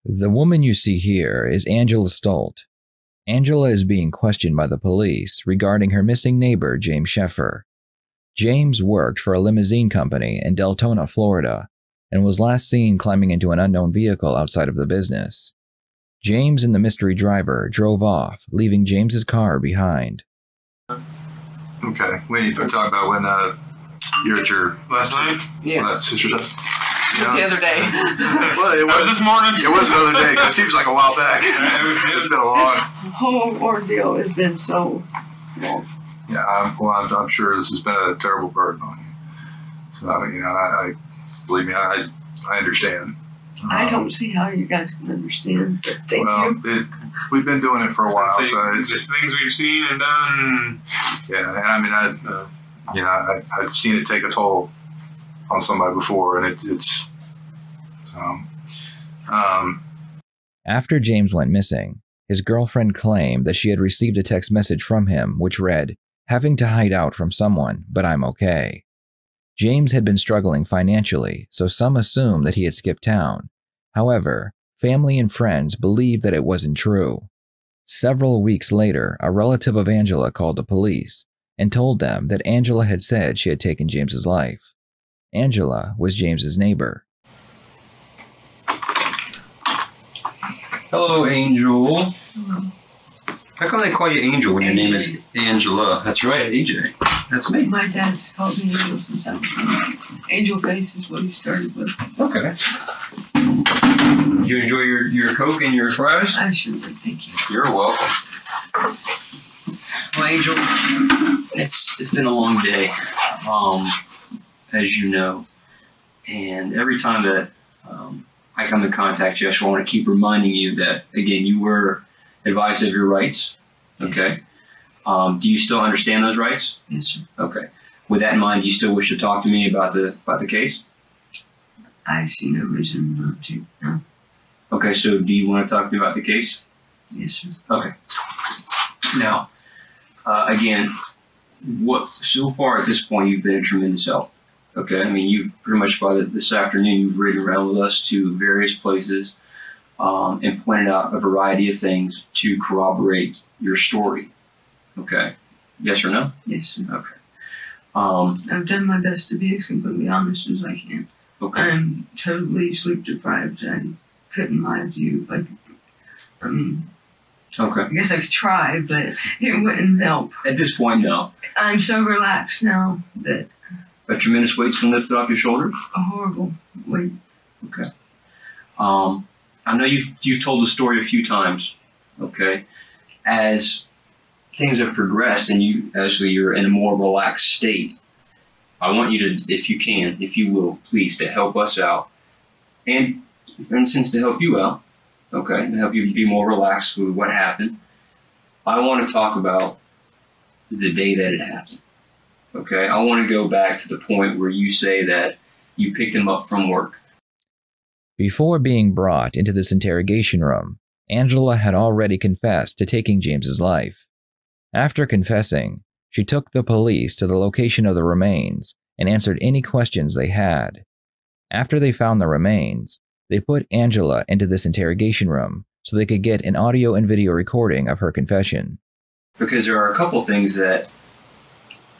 The woman you see here is Angela Stoldt. Angela is being questioned by the police regarding her missing neighbor, James Sheffer. James worked for a limousine company in Deltona, Florida, and was last seen climbing into an unknown vehicle outside of the business. James and the mystery driver drove off, leaving James's car behind. Okay, we talked about when you're at your last night? Yeah. Sister's house. Yeah. The other day. Well, it was this morning. It was another day, because it seems like a while back. It's been a long. The whole ordeal has been so long. Yeah, I'm sure this has been a terrible burden on you. So, I believe me, I understand. I don't see how you guys can understand, but thank you. We've been doing it for a while, so it's just things we've seen and done. Yeah, and I've seen it take a toll on somebody before, and it's so. After James went missing, his girlfriend claimed that she had received a text message from him which read, "Having to hide out from someone, but I'm okay." James had been struggling financially, so some assumed that he had skipped town. However, family and friends believed that it wasn't true. Several weeks later, a relative of Angela called the police and told them that Angela had said she had taken James's life. Angela was James's neighbor. Hello, Angel. Hello. How come they call you Angel when your name is Angela? That's right, AJ. That's me. My dad's called me Angel since I was young. Angel Face is what he started with. Okay. You enjoy your Coke and your fries? I sure would, thank you. You're welcome. Well, Angel, it's been a long day, as you know. And every time that I come in contact you, I just want to keep reminding you that, again, you were advised of your rights, okay? Do you still understand those rights? Yes, sir. Okay. With that in mind, do you still wish to talk to me about the case? I see no reason not to, no. Okay, so do you want to talk to me about the case? Yes, sir. Okay. Now, again, so far at this point, you've been a tremendous help. Okay, I mean, you've pretty much by this afternoon, you've ridden around with us to various places and pointed out a variety of things to corroborate your story. Okay, yes or no? Yes, sir. Okay. I've done my best to be as completely honest as I can. Okay. I'm totally sleep deprived. I couldn't lie to you. Okay. I guess I could try, but it wouldn't help. At this point, no. I'm so relaxed now that A tremendous weight's been lifted off your shoulders? a horrible weight. Okay. I know you've told the story a few times. Okay. As things have progressed and you're in a more relaxed state, I want you to, if you can, if you will, please, to help us out, and in a sense to help you out, okay, to help you be more relaxed with what happened. I want to talk about the day that it happened. Okay, I want to go back to the point where you say that you picked him up from work. Before being brought into this interrogation room, Angela had already confessed to taking James's life. After confessing, she took the police to the location of the remains and answered any questions they had. After they found the remains, they put Angela into this interrogation room so they could get an audio and video recording of her confession. Because there are a couple things that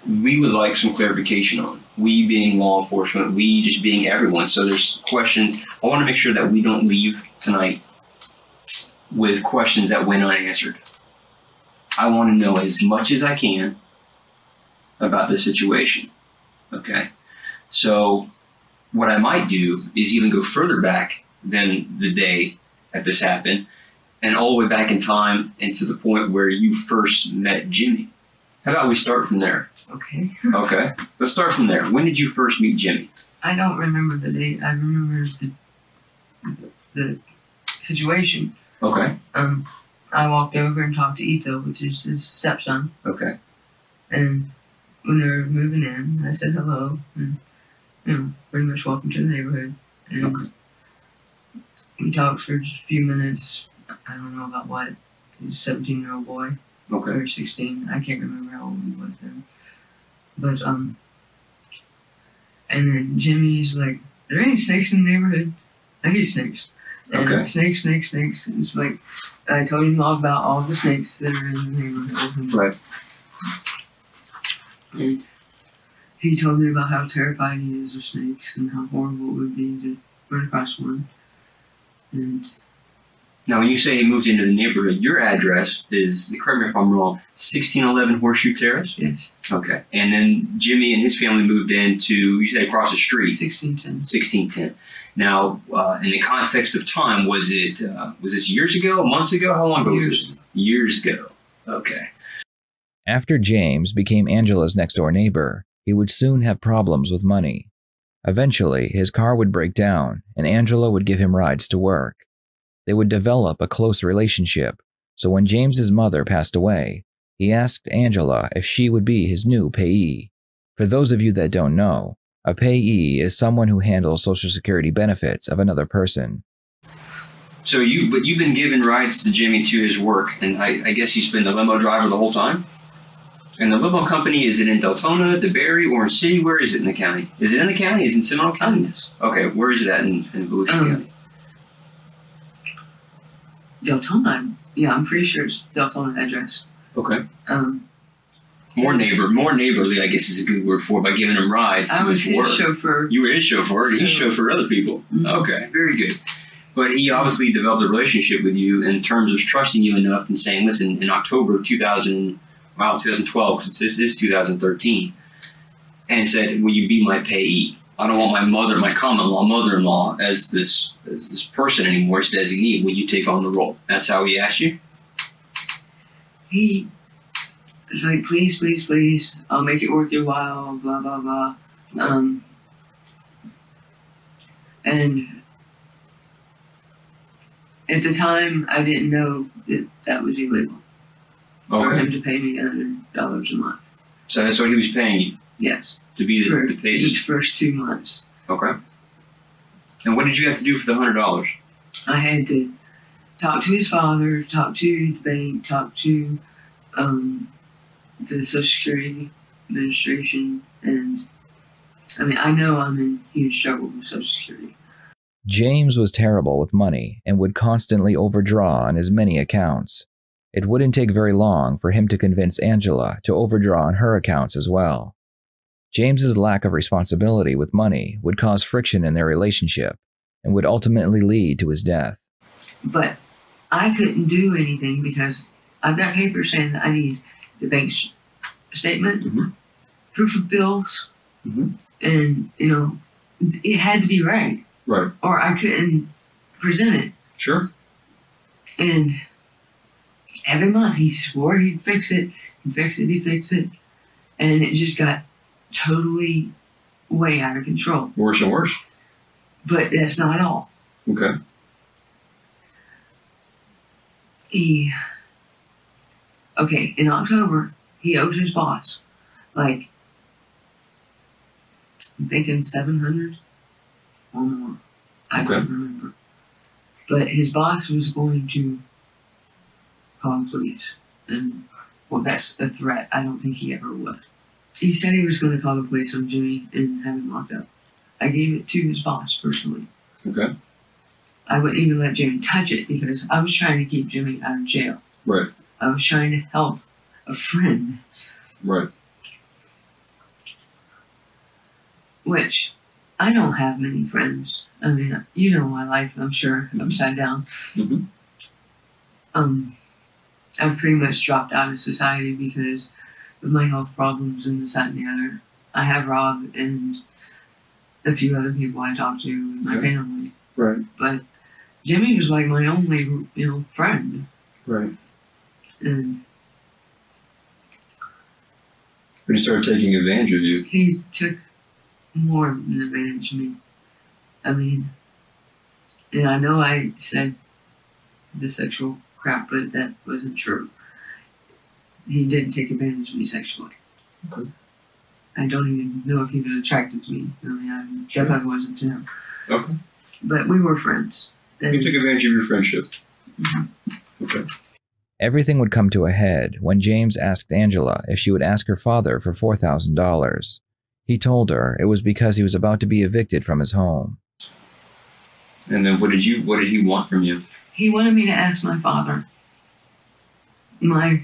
we would like some clarification on. We being law enforcement, we just being everyone. So there's questions. I want to make sure that we don't leave tonight with questions that went unanswered. I want to know as much as I can about the situation. Okay? So what I might do is even go further back than the day that this happened, and all the way back in time and to the point where you first met Jimmy. How about we start from there? Okay. Okay. Let's start from there. When did you first meet Jimmy? I don't remember the date. I remember the situation. Okay. I walked over and talked to Etho, which is his stepson. Okay. And when they were moving in, I said hello and, pretty much welcome to the neighborhood. And okay. We talked for just a few minutes. I don't know about what. He was a 17-year-old boy. Okay. Or 16. I can't remember how old he was then. But, and then Jimmy's like, are there any snakes in the neighborhood? I hate snakes. And Okay. snakes. It's like I told him all about all the snakes that are in the neighborhood. Right. And he told me about how terrified he is of snakes and how horrible it would be to run across one. And Now, when you say he moved into the neighborhood, your address is, correct me if I'm wrong, 1611 Horseshoe Terrace? yes, Okay. And then Jimmy and his family moved into, you said across the street, 1610. 1610. Now, in the context of time, was this years ago, months ago? How long ago was it? Years ago. Okay. After James became Angela's next-door neighbor, he would soon have problems with money. Eventually, his car would break down, and Angela would give him rides to work. They would develop a close relationship, so when James's mother passed away, he asked Angela if she would be his new payee. For those of you that don't know, a payee is someone who handles Social Security benefits of another person. So you've been giving rides to Jimmy to his work, and I guess he's been the limo driver the whole time? And the limo company, is it in Deltona, DeBerry, Orange City? Where is it in the county? Is it in the county? Is it in Seminole County? Yes. Okay, where is it at in Volusia County? Deltona. Yeah, I'm pretty sure it's Deltona address. Okay. More neighborly, I guess is a good word for it, by giving him rides to I was his work. his chauffeur. You were his chauffeur, and he chauffeured other people. Mhm. Okay, very good. But he obviously developed a relationship with you in terms of trusting you enough and saying, listen, in October of 2012, because this is 2013, and said, will you be my payee? I don't want my common-law mother-in-law as this person anymore, as designee. Will you take on the role? That's how he asked you? He was like, please, I'll make it worth your while, blah, blah, blah. And at the time, I didn't know that was illegal for him to pay me $100 a month. So that's what he was paying you? Yes. To be For the payee? each first 2 months. Okay. And what did you have to do for the $100? I had to talk to his father, talk to the bank, talk to the Social Security Administration, and I mean, I know I'm in huge trouble with Social Security. James was terrible with money and would constantly overdraw on his many accounts. It wouldn't take very long for him to convince Angela to overdraw on her accounts as well. James's lack of responsibility with money would cause friction in their relationship and would ultimately lead to his death. But I couldn't do anything because I've got papers saying that I need the bank statement, proof of bills, and, it had to be right. Right. Or I couldn't present it. Sure. And every month he swore he'd fix it, he'd fix it, and it just got totally way out of control. Worse and worse. But that's not all. Okay. In October, he owed his boss, like, I'm thinking 700 or more. I can't remember. But his boss was going to call the police. And, well, that's a threat. I don't think he ever would. He said he was going to call the police on Jimmy and have him locked up. I gave it to his boss personally. Okay. I wouldn't even let Jimmy touch it because I was trying to keep Jimmy out of jail. Right. I was trying to help a friend. Right. Which, I don't have many friends. I mean, you know my life, I'm sure, upside down. I've pretty much dropped out of society because of my health problems and this, that, and the other. I have Rob and a few other people I talk to, my family. Right. But Jimmy was like my only, friend. Right. And But he started taking advantage of you. he took more than advantage of me. I mean, and I know I said the sexual crap, but that wasn't true. He didn't take advantage of me sexually. Okay. I don't even know if he was attracted to me. I mean, I definitely wasn't to him. Okay. But we were friends. And He took advantage of your friendship. Okay. Everything would come to a head when James asked Angela if she would ask her father for $4,000. He told her it was because he was about to be evicted from his home. And then what did he want from you? He wanted me to ask my father, my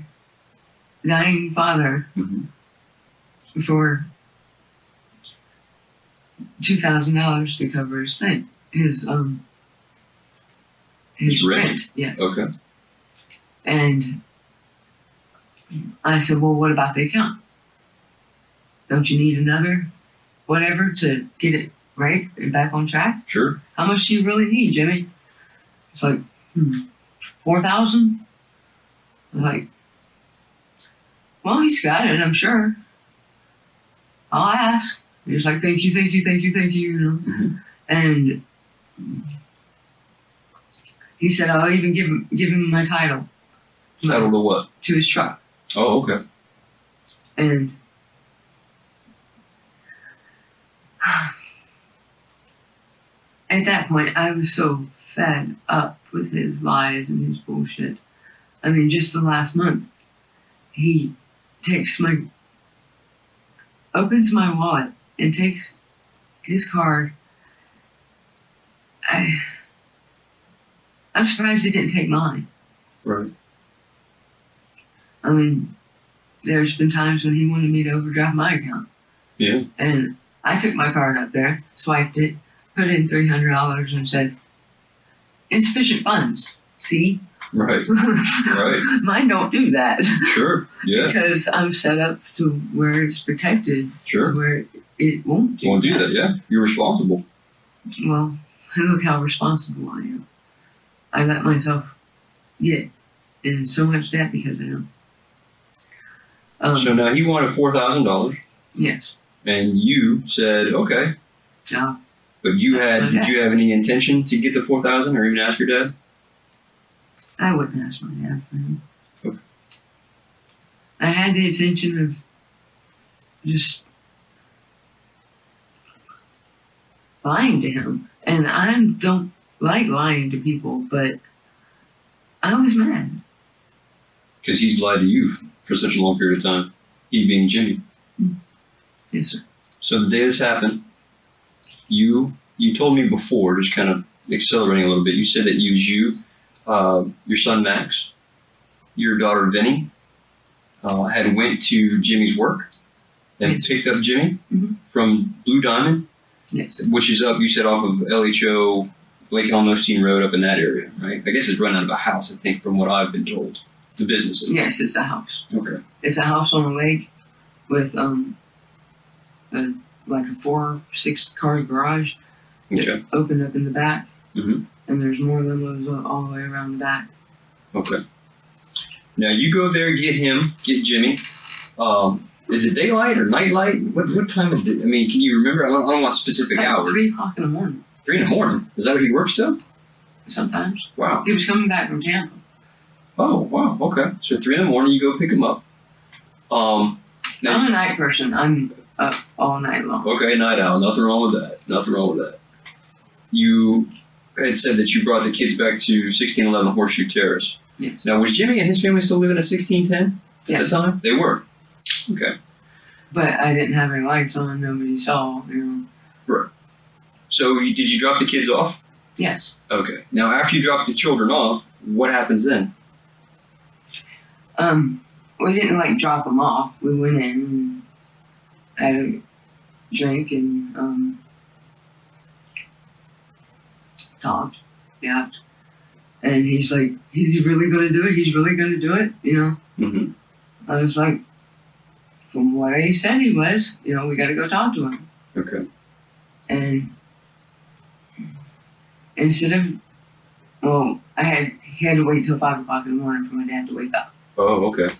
dying father, for $2,000 to cover his thing, his rent. Yes. Okay. And I said, well, what about the account? Don't you need another whatever to get it right and back on track? Sure. How much do you really need, Jimmy? It's like, 4,000? I'm like, well, he's got it, I'm sure. I'll ask. He's like, thank you, you know. And he said, I'll even give him my title. Title to what? To his truck. Oh, okay. And at that point, I was so fed up with his lies and his bullshit. I mean, just the last month, he opens my wallet and takes his card. I'm surprised he didn't take mine. Right. I mean, there's been times when he wanted me to overdraft my account. Yeah. And I took my card up there, swiped it, put in $300 and said, insufficient funds. See? Right. Right. Mine don't do that. Sure. Yeah. Because I'm set up to where it's protected. Sure. Where it won't do that. Yeah. You're responsible. Well, look how responsible I am. I let myself get in so much debt because of him. So now he wanted $4,000. Yes. And you said, okay. Yeah. But did you have any intention to get the $4,000 or even ask your dad? I wouldn't ask my dad for him. Okay. I had the intention of just lying to him. And I don't like lying to people, but I was mad. Because he's lied to you for such a long period of time. He being Jimmy. Yes, sir. So the day this happened, you told me before, just kind of accelerating a little bit, you said that it was you, your son Max, your daughter Vinny, had went to Jimmy's work and picked up Jimmy from Blue Diamond, which is up, you said, off of LHO, Lake Elmosteen Road, up in that area, right? I guess it's run out of a house, I think, from what I've been told. The business. Yes, it's a house. Okay. It's a house on a lake with like a 4 or 6 car garage. Okay. Opened up in the back. Mm-hmm. And there's more limos all the way around the back. Okay. Now you go there, get Jimmy. Is it daylight or nightlight? What time of day? I mean, can you remember? I don't want specific hours. 3 o'clock in the morning. 3 in the morning? Is that what he works till? Sometimes. Wow. He was coming back from Tampa. Oh, wow. Okay. So 3 in the morning, you go pick him up. Now, I'm a night person. I'm up all night long. Okay, night owl. Nothing wrong with that. You had said that you brought the kids back to 1611 Horseshoe Terrace. Yes. Now, was Jimmy and his family still living at 1610 at the time? They were. Okay. But I didn't have any lights on. Nobody saw, you know. Right. So did you drop the kids off? Yes. Okay. Now, after you drop the children off, what happens then? We didn't drop them off. We went in and had a drink and talked. Yeah. And he's like, he's really going to do it? He's really going to do it? You know? Mm-hmm. I was like, from what he said he was, you know, we got to go talk to him. Okay. And instead of, he had to wait till 5 o'clock in the morning for my dad to wake up. Oh, okay.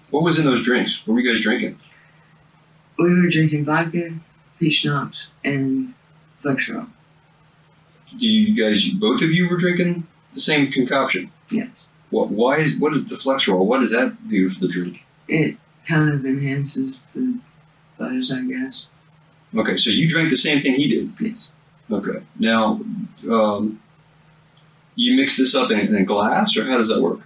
What was in those drinks? What were you guys drinking? We were drinking vodka, peach schnapps, and Flexero. Do you guys, both of you were drinking the same concoction? Yes. What is the Flexero? What does that do for the drink? It kind of enhances the buzz, I guess. Okay, so you drank the same thing he did? Yes. Okay. Now, you mix this up in a glass, or how does that work?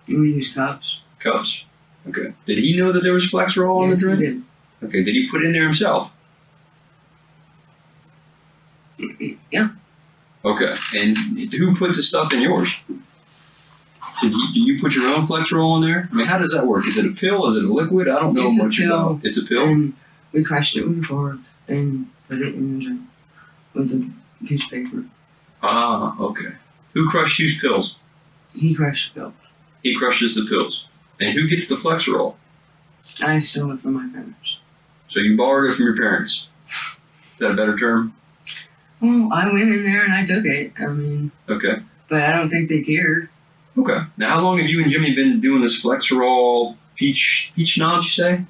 We use cups. Cups. Okay. Did he know that there was Flexerol in the drink? Yes, he did. Okay. Did he put it in there himself? Yeah. Okay. And who put the stuff in yours? Do you put your own Flexerol in there? I mean, how does that work? Is it a pill? Is it a liquid? I don't know It's much a pill, about. It's a pill. And we crushed it with a fork and put it in the drink with a piece of paper. Ah, okay. Who crushed whose pills? He crushed the pill. He crushes the pills. And who gets the Flexerol? I stole it from my parents. So you borrowed it from your parents. Is that a better term? Well, I went in there and I took it. I mean, Okay. but I don't think they cared. Okay. Now, how long have you and Jimmy been doing this Flexerol peach schnapps, you say?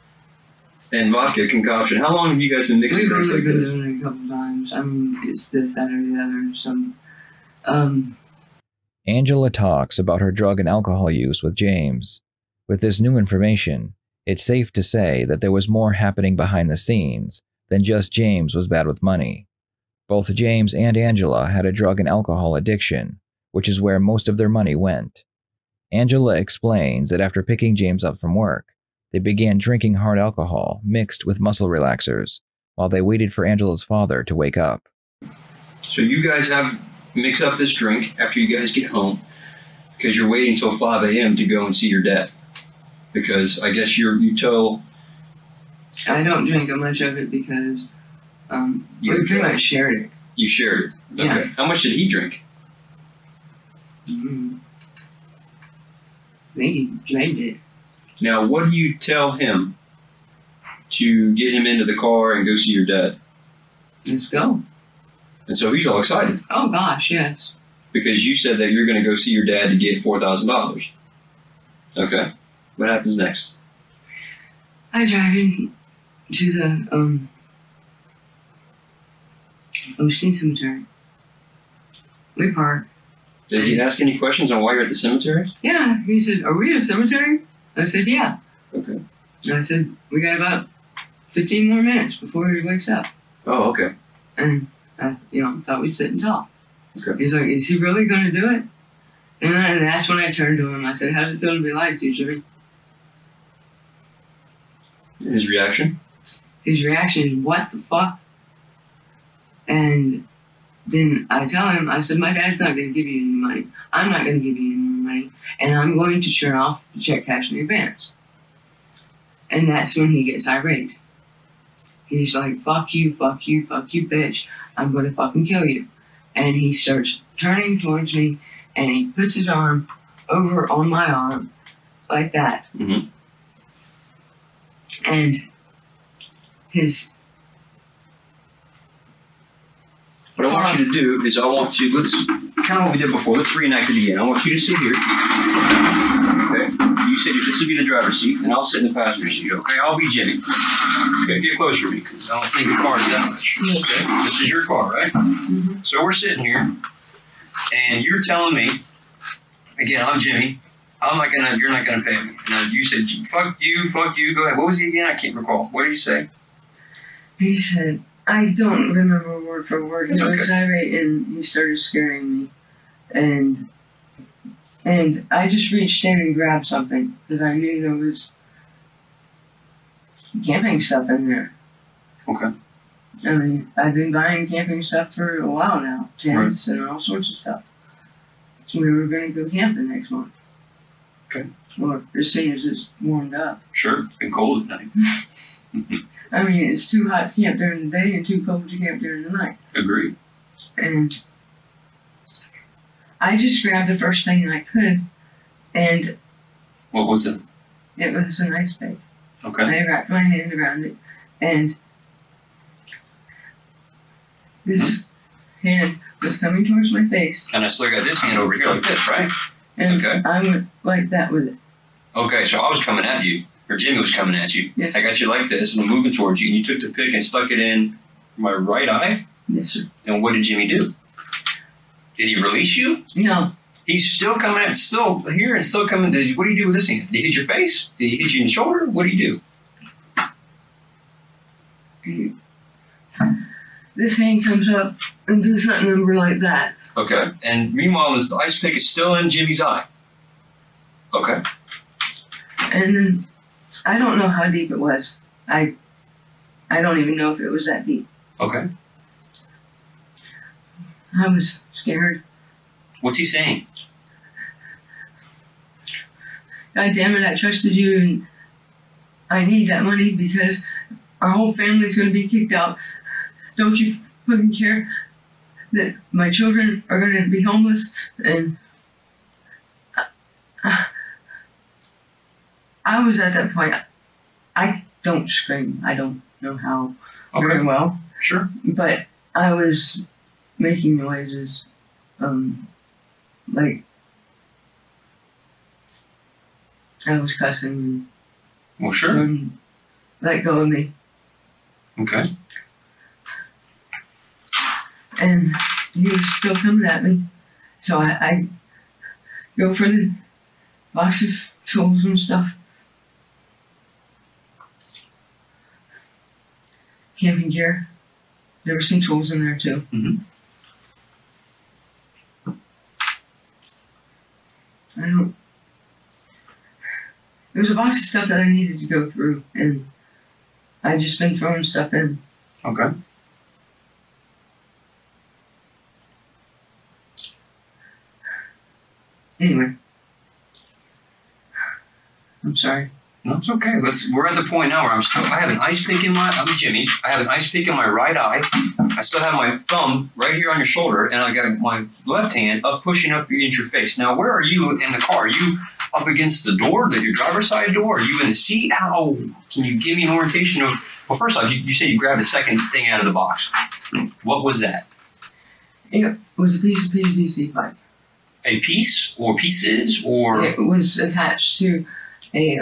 And vodka concoction. How long have you guys been mixing We've drinks only like been this? doing it a couple times. I mean, it's this, that, or the other. Some, Angela talks about her drug and alcohol use with James. With this new information, it's safe to say that there was more happening behind the scenes than just James was bad with money. Both James and Angela had a drug and alcohol addiction, which is where most of their money went. Angela explains that after picking James up from work, they began drinking hard alcohol mixed with muscle relaxers while they waited for Angela's father to wake up. So you guys mix up this drink after you guys get home because you're waiting until 5 a.m. to go and see your dad. Because I guess you tell... I don't drink much of it because we pretty much shared it. You shared it? Okay. Yeah. How much did he drink? I think he drained it. Now, what do you tell him to get him into the car and go see your dad? Let's go. And so he's all excited Oh gosh, yes. because you said that you're going to go see your dad to get $4,000. Okay. What happens next? I drive him to the Osteen Cemetery. We park. Does he ask any questions on why you're at the cemetery? Yeah, he said, "Are we at a cemetery?" I said, "Yeah." Okay. And I said, "We got about 15 more minutes before he wakes up." Oh, okay. And I, thought we'd sit and talk. Okay. He's like, "Is he really going to do it?" And that's when I turned to him. I said, "How's it feel to be lied to, Jimmy?" His reaction? His reaction is, "What the fuck?" And then I tell him, I said, "My dad's not going to give you any money. I'm not going to give you any more money. And I'm going to turn off the check cash in advance." And that's when he gets irate. He's like, "Fuck you, fuck you, fuck you, bitch. I'm going to fucking kill you." And he starts turning towards me, and he puts his arm over on my arm, like that. Mm-hmm. And his... What I want you to do is let's kind of what we did before. Let's reenact it again. I want you to sit here. Okay? You sit here. This will be the driver's seat, and I'll sit in the passenger seat. Okay? I'll be Jimmy. Okay? Get closer to me, because I don't think the car is that much. Okay? This is your car, right? Mm-hmm. So we're sitting here, and you're telling me, again, I'm Jimmy. You're not gonna pay me. Now you said, fuck you, go ahead. What was he again? I can't recall. What did he say? He said, I don't remember word for word. He It's was okay. irate and he started scaring me. And I just reached in and grabbed something because I knew there was camping stuff in there. Okay. I mean, I've been buying camping stuff for a while now. Tents and all sorts of stuff. We were going to go camping next month. Okay. Or as soon as it's warmed up. Sure. It's been cold at night. I mean, it's too hot to camp during the day and too cold to camp during the night. Agreed. And I just grabbed the first thing I could, and What was it? it was an ice pick. Okay. I wrapped my hand around it, and this hand was coming towards my face, And I still got this hand over here like this, right? and Okay. I went like that with it. Okay, so I was coming at you, or Jimmy was coming at you. Yes. I got you like this, and I'm moving towards you, and you took the pick and stuck it in my right eye. Yes, sir. And what did Jimmy do? Did he release you? No, He's still coming at, still here, and still coming. What do you do with this hand? Did he hit your face? Did he hit you in the shoulder? What do you do? this hand comes up and does that number like that. Okay, and meanwhile, the ice pick is still in Jimmy's eye. Okay. And then I don't know how deep it was. I don't even know if it was that deep. Okay. I was scared. What's he saying? God damn it, I trusted you and I need that money because our whole family's going to be kicked out. Don't you fucking care that my children are going to be homeless? And I was at that point. I don't scream. I don't know how very well. Sure. But I was making noises, like I was cussing. Well, sure. And let go of me. Okay. And he was still coming at me. So I go for the box of tools and stuff. Camping gear. There were some tools in there too. Mm-hmm. There was a box of stuff that I needed to go through, and I just been throwing stuff in. Okay. Anyway, I'm sorry. No, it's okay. We're at the point now where I have an ice pick in my. I'm Jimmy. I have an ice pick in my right eye. I still have my thumb right here on your shoulder, and I got my left hand up, pushing up against your face. Now, where are you in the car? Are you up against the door, your driver's side door? Are you in the seat? How can you give me an orientation of? Well, first off, you say you grabbed the second thing out of the box. What was that? It was a piece of PVC pipe. A piece or pieces or? It was attached to a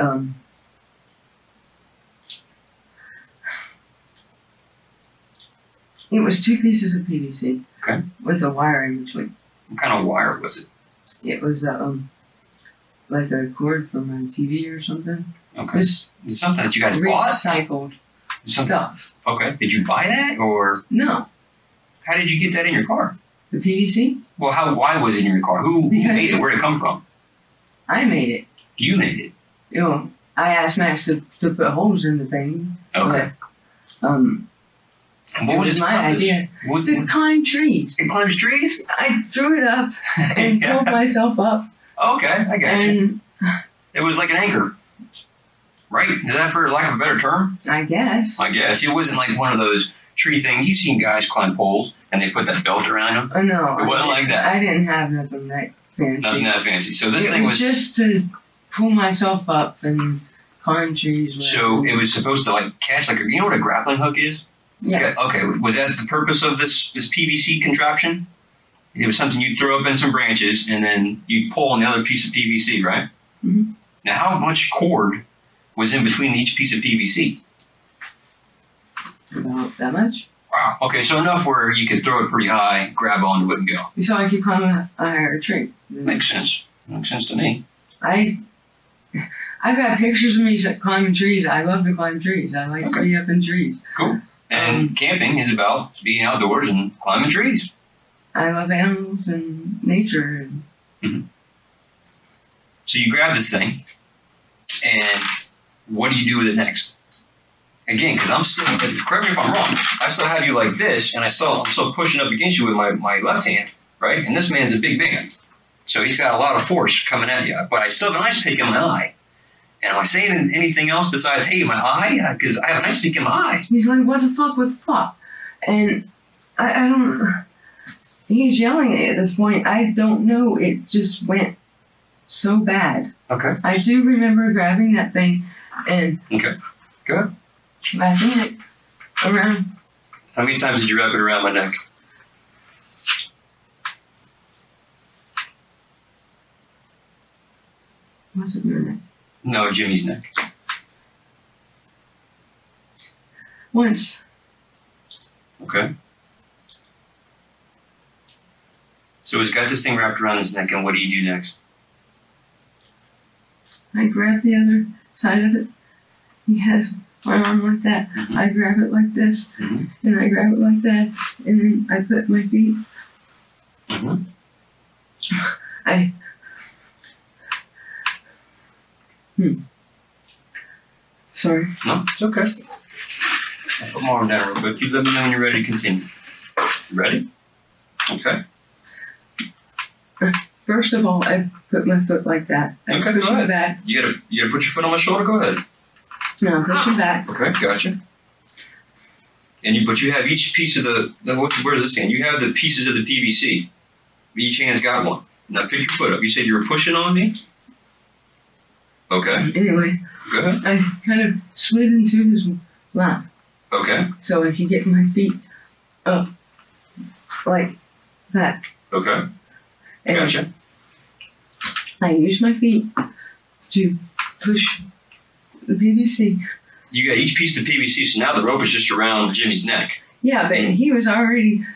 It was 2 pieces of PVC. Okay. With a wire in between. What kind of wire was it? It was like a cord from my TV or something. Okay. It's something that you guys bought? Recycled stuff. Okay. Did you buy that or? No. How did you get that in your car? The PVC? Well, why was it in your car? Who made it? Where did it come from? I made it. You made it? You know, I asked Max to put holes in the thing. Okay. But, what was my idea? What was to climb trees. It climbs trees? I threw it up and pulled myself up. Okay, I got you. It was like an anchor. Right? Is that for lack of a better term? I guess. It wasn't like one of those tree things. You've seen guys climb poles and they put that belt around them. Oh, no. It wasn't like that. I didn't have nothing that fancy. Nothing that fancy. So this thing was just to pull myself up and climb trees. So it was supposed to like catch you know what a grappling hook is? Yeah. Okay. Was that the purpose of this PVC contraption? It was something you'd throw up in some branches and then you'd pull on the other piece of PVC, right? Mm-hmm. Now, how much cord was in between each piece of PVC? About that much. Wow. Okay, so enough where you could throw it pretty high, grab onto it, and go. So I could climb a higher tree. Makes sense. Makes sense to me. I've got pictures of me climbing trees. I love to climb trees. I like to be up in trees. Cool. And camping is about being outdoors and climbing trees. I love animals and nature. Mm-hmm. So you grab this thing, and what do you do with it next? Again, because I'm still, correct me if I'm wrong, I still have you like this, and I'm still pushing up against you with my left hand, right? And this man's a big man. So he's got a lot of force coming at you. But I still have an ice pick in my eye. And am I saying anything else besides, hey, my eye? Because I have an ice pick in my eye. He's like, what the fuck, what the fuck? And I don't, he's yelling at me at this point. I don't know. It just went so bad. Okay. I do remember grabbing that thing and okay. Good. wrapping it around. How many times did you wrap it around my neck? Was it your neck? No, Jimmy's neck. Once. Okay. So he's got this thing wrapped around his neck, and what do you do next? I grab the other side of it. He has my arm like that. Mm-hmm. I grab it like this, mm-hmm. and I grab it like that, and then I put my feet. Mm-hmm. Sorry. No, it's okay. I'll put my arm down real quick. You let me know when you're ready to continue. You ready? Okay. First of all, I put my foot like that. I Okay, push go my ahead. back. You gotta put your foot on my shoulder. Go ahead. No, push your back. Okay, gotcha. And you have each piece of where does this stand? You have the pieces of the PVC. Each hand's got one. Now pick your foot up. You said you were pushing on me? Okay. Anyway, Go ahead. I kind of slid into his lap Okay. so I could get my feet up like that. Okay. And Gotcha. I used my feet to push the PVC. You got each piece of PVC, so now the rope is just around Jimmy's neck. Yeah, but he was already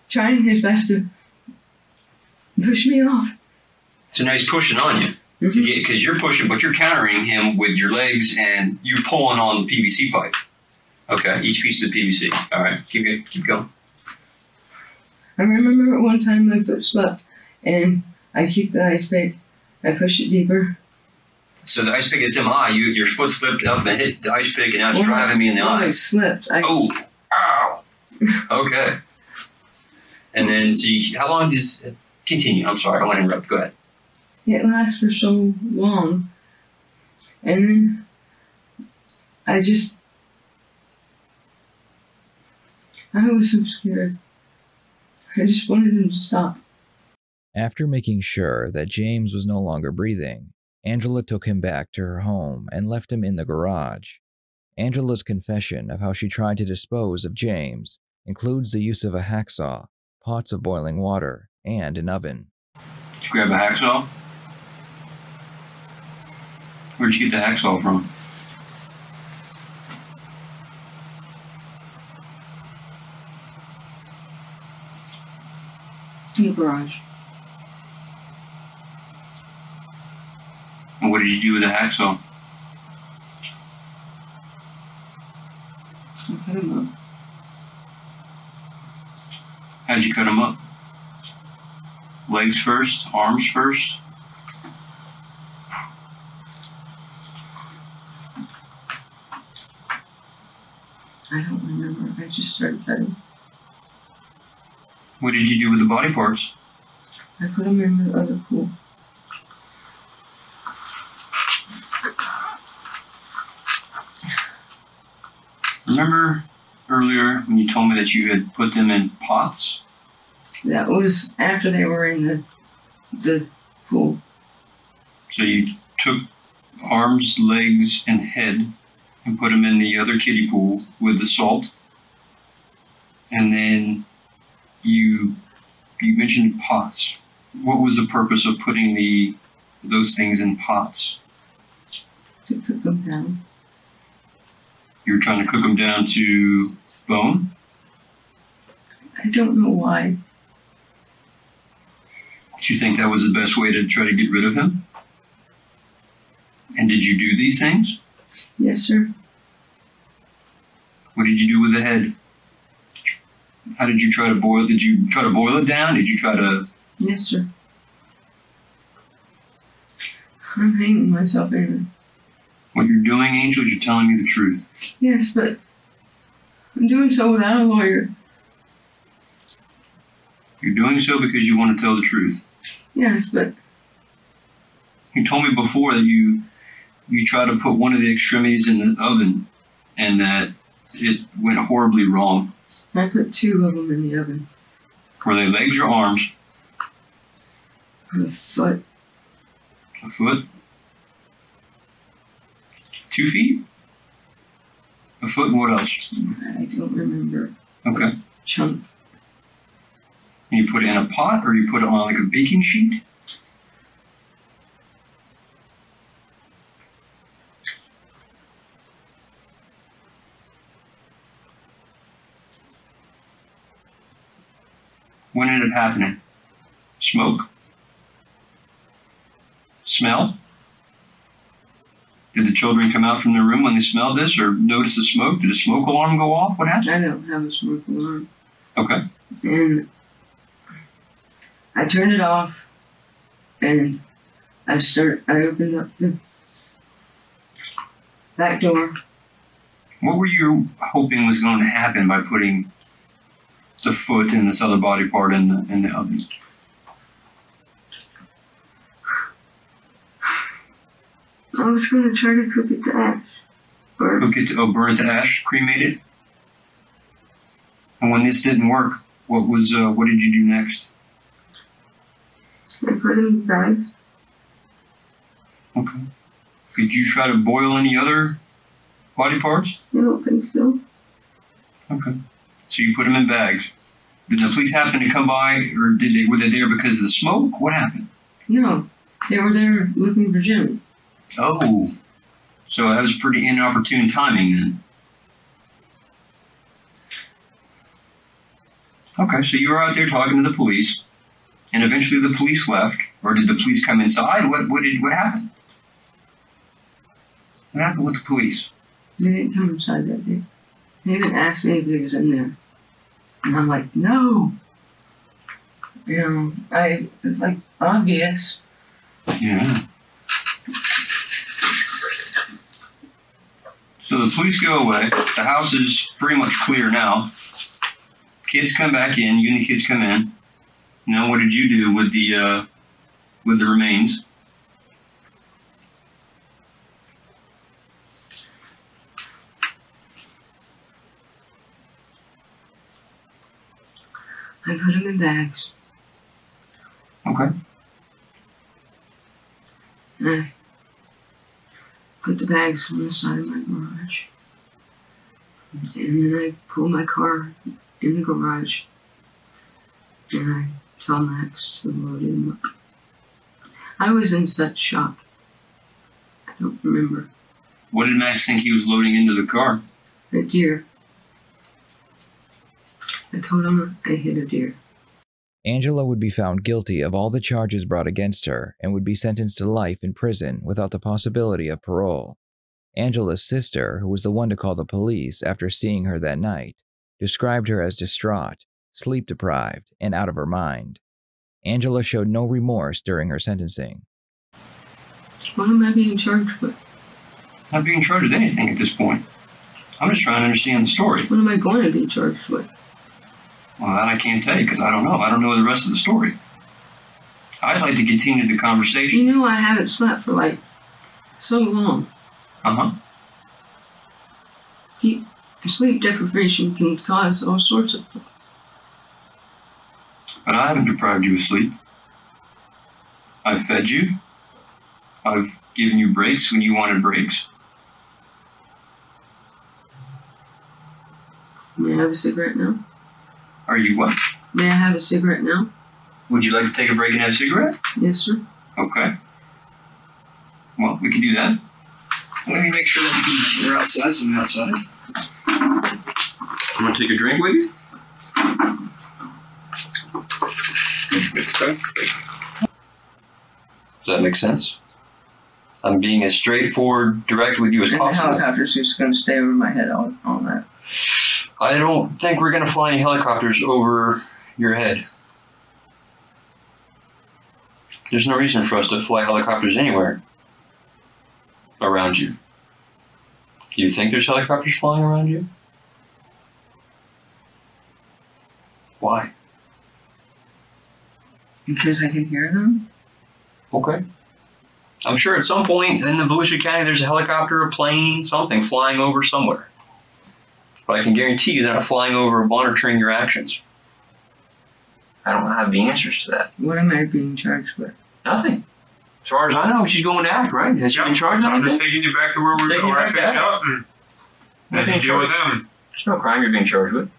trying his best to push me off. So now he's pushing on you. Because you're pushing, but you're countering him with your legs and you're pulling on the PVC pipe. Okay, each piece of the PVC. All right, keep going. I remember at one time my foot slipped and I kicked the ice pick. I pushed it deeper. So the ice pick is MI. Your foot slipped up and hit the ice pick, and now it's driving me in the eye. I slipped. Oh, ow. Okay. And then, how long does continue? I'm sorry, I don't want to interrupt. Go ahead. It lasts for so long, and then I was so scared. I just wanted him to stop. After making sure that James was no longer breathing, Angela took him back to her home and left him in the garage. Angela's confession of how she tried to dispose of James includes the use of a hacksaw, pots of boiling water, and an oven. Did you grab a hacksaw? Where'd you get the hacksaw from? In the garage. And what did you do with the hacksaw? I cut him up. How'd you cut him up? Legs first? Arms first? I don't remember. I just started cutting. What did you do with the body parts? I put them in the other pool. Remember earlier when you told me that you had put them in pots? That was after they were in the pool. So you took arms, legs, and head and put them in the other kiddie pool with the salt. And then you mentioned pots. What was the purpose of putting those things in pots? To cook them down. You were trying to cook them down to bone? I don't know why. Do you think that was the best way to try to get rid of him? And did you do these things? Yes, sir. What did you do with the head? How did you try to boil? Did you try to boil it down? Did you try to? Yes, sir. I'm hanging myself in it. What you're doing, Angel, you're telling me the truth. Yes, but I'm doing so without a lawyer. You're doing so because you want to tell the truth. Yes, but You told me before that you tried to put one of the extremities in the oven and that it went horribly wrong. I put 2 of them in the oven. Were they legs or arms? A foot. A foot? 2 feet? A foot and what else? I don't remember. Okay. Chunk. And you put it in a pot or you put it on like a baking sheet? When ended it happening? Smoke? Smell? Did the children come out from their room when they smelled this or notice the smoke? Did a smoke alarm go off? What happened? I don't have a smoke alarm. Okay. And I turned it off and I opened up the back door. What were you hoping was going to happen by putting the foot and this other body part in the oven? I was going to try to cook it to ash. Or Cook it to, burn it to ash, cremate it? And when this didn't work, what did you do next? I put it in bags. Okay. Did you try to boil any other body parts? I don't think so. Okay. So you put them in bags. Did the police happen to come by, or were they there because of the smoke? What happened? No, they were there looking for Jimmy. Oh, so that was pretty inopportune timing then. Okay, so you were out there talking to the police, and eventually the police left, or did the police come inside? What happened? What happened with the police? They didn't come inside that day. They even asked me if he was in there. And I'm like, no. You know, it's like obvious. Yeah. So the police go away. The house is pretty much clear now. Kids come back in. You and the kids come in. Now, what did you do with the remains? I put them in bags. Okay. And I put the bags on the side of my garage. And then I pull my car in the garage. And I tell Max to load him up. I was in such shock. I don't remember. What did Max think he was loading into the car? A deer. I told him I hit a deer. Angela would be found guilty of all the charges brought against her and would be sentenced to life in prison without the possibility of parole. Angela's sister, who was the one to call the police after seeing her that night, described her as distraught, sleep-deprived, and out of her mind. Angela showed no remorse during her sentencing. What am I being charged with? Not being charged with anything at this point. I'm just trying to understand the story. What am I going to be charged with? Well, that I can't tell you because I don't know. I don't know the rest of the story. I'd like to continue the conversation. You know I haven't slept for like so long. Uh-huh. Sleep deprivation can cause all sorts of things. But I haven't deprived you of sleep. I've fed you. I've given you breaks when you wanted breaks. May I have a cigarette now? Are you what? May I have a cigarette now? Would you like to take a break and have a cigarette? Yes, sir. Okay. Well, we can do that. Let me make sure that we're outside, so I'm outside. You want to take a drink with you? Okay. Does that make sense? I'm being as straightforward, direct with you as And possible. the helicopter's just going to stay over my head on that. I don't think we're going to fly any helicopters over your head. There's no reason for us to fly helicopters anywhere around you. Do you think there's helicopters flying around you? Why? Because I can hear them? Okay. I'm sure at some point in the Volusia County there's a helicopter, a plane, something flying over somewhere. But I can guarantee you they're not flying over monitoring your actions. I don't have the answers to that. What am I being charged with? Nothing. As far as I know, she's going to act, right? Has she been charged with I'm just anything? taking you back to where we Taking you were back at there. up and Nothing you deal with charged. them. There's no crime you're being charged with.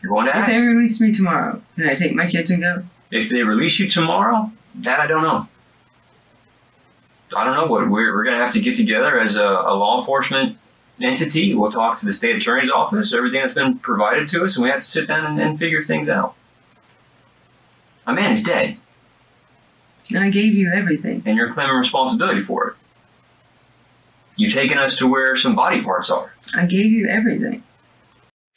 You're going to If act. they release me tomorrow, can I take my kids and go? If they release you tomorrow, that I don't know. I don't know what we're going to have to get together as a law enforcement entity. We'll talk to the state attorney's office, everything that's been provided to us, and we have to sit down and figure things out. My man is dead, And I gave you everything. and you're claiming responsibility for it. You've taken us to where some body parts are. I gave you everything.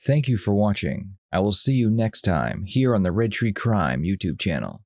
Thank you for watching. I will see you next time here on the Red Tree Crime YouTube channel.